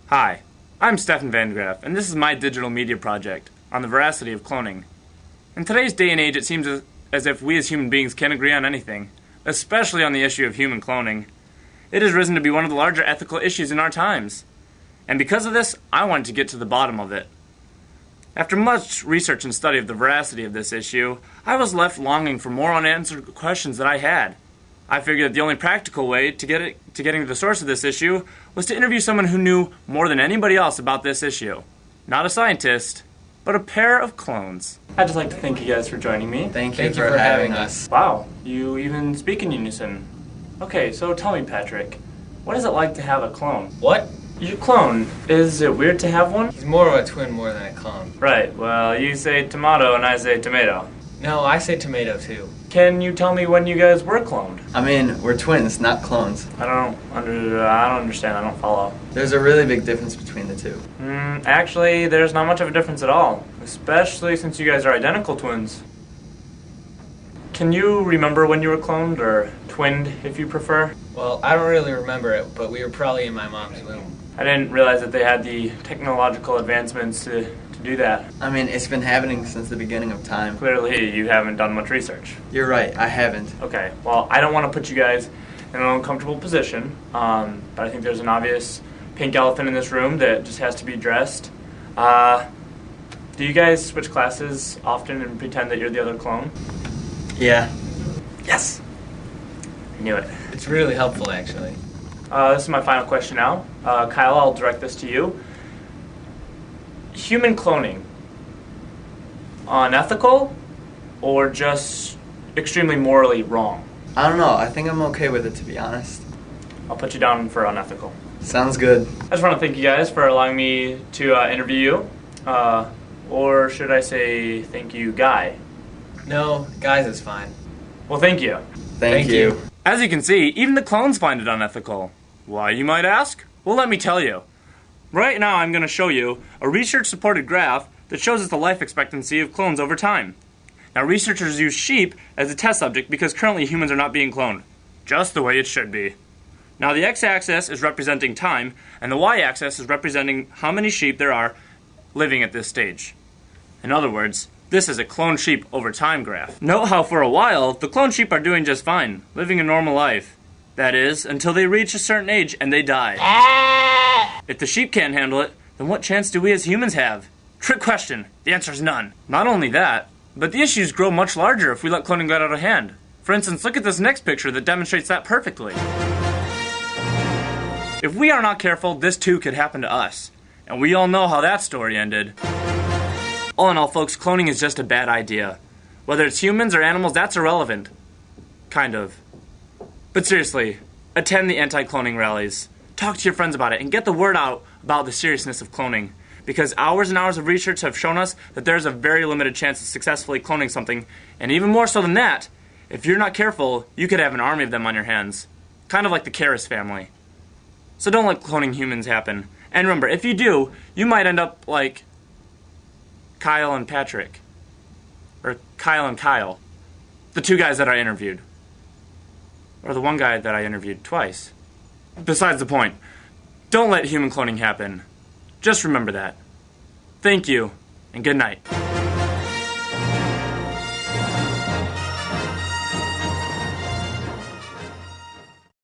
Hi, I'm Stefan Van Graff, and this is my digital media project on the Veracity of Cloning. In today's day and age, it seems as if we as human beings can't agree on anything, especially on the issue of human cloning. It has risen to be one of the larger ethical issues in our times. And because of this, I wanted to get to the bottom of it. After much research and study of the veracity of this issue, I was left longing for more unanswered questions that I had. I figured that the only practical way to getting to the source of this issue was to interview someone who knew more than anybody else about this issue. Not a scientist, but a pair of clones. I'd just like to thank you guys for joining me. Thank you for having us. Wow, you even speak in unison. Okay, so tell me, Patrick, what is it like to have a clone? What? Your clone. Is it weird to have one? He's more of a twin more than a clone. Right, well, you say tomato and I say tomato. No, I say tomato too. Can you tell me when you guys were cloned? I mean, we're twins, not clones. I don't understand. I don't follow. There's a really big difference between the two. Actually, there's not much of a difference at all, especially since you guys are identical twins. Can you remember when you were cloned, or twinned, if you prefer? Well, I don't really remember it, but we were probably in my mom's womb. I didn't realize that they had the technological advancements to do that. I mean, it's been happening since the beginning of time. Clearly, you haven't done much research. You're right, I haven't. Okay, well, I don't want to put you guys in an uncomfortable position, but I think there's an obvious pink elephant in this room that just has to be addressed. Do you guys switch classes often and pretend that you're the other clone? Yeah. Yes! I knew it. It's really helpful, actually. This is my final question now. Kyle, I'll direct this to you. Human cloning, unethical or just extremely morally wrong? I don't know, I think I'm okay with it, to be honest. I'll put you down for unethical. Sounds good. I just want to thank you guys for allowing me to interview you. Or should I say thank you, Guy? No, guys is fine. Well, thank you. Thank you. As you can see, even the clones find it unethical. Why, you might ask? Well, let me tell you. Right now, I'm going to show you a research-supported graph that shows us the life expectancy of clones over time. Now, researchers use sheep as a test subject because currently humans are not being cloned, just the way it should be. Now, the x-axis is representing time, and the y-axis is representing how many sheep there are living at this stage. In other words, this is a clone sheep over time graph. Note how for a while, the clone sheep are doing just fine, living a normal life. That is, until they reach a certain age and they die. If the sheep can't handle it, then what chance do we as humans have? Trick question. The answer is none. Not only that, but the issues grow much larger if we let cloning get out of hand. For instance, look at this next picture that demonstrates that perfectly. If we are not careful, this too could happen to us. And we all know how that story ended. All in all, folks, cloning is just a bad idea. Whether it's humans or animals, that's irrelevant. Kind of. But seriously, attend the anti-cloning rallies. Talk to your friends about it and get the word out about the seriousness of cloning. Because hours and hours of research have shown us that there's a very limited chance of successfully cloning something. And even more so than that, if you're not careful, you could have an army of them on your hands. Kind of like the Karras family. So don't let cloning humans happen. And remember, if you do, you might end up like Kyle and Patrick. Or Kyle and Kyle. The two guys that I interviewed. Or the one guy that I interviewed twice. Besides the point, don't let human cloning happen. Just remember that. Thank you, and good night.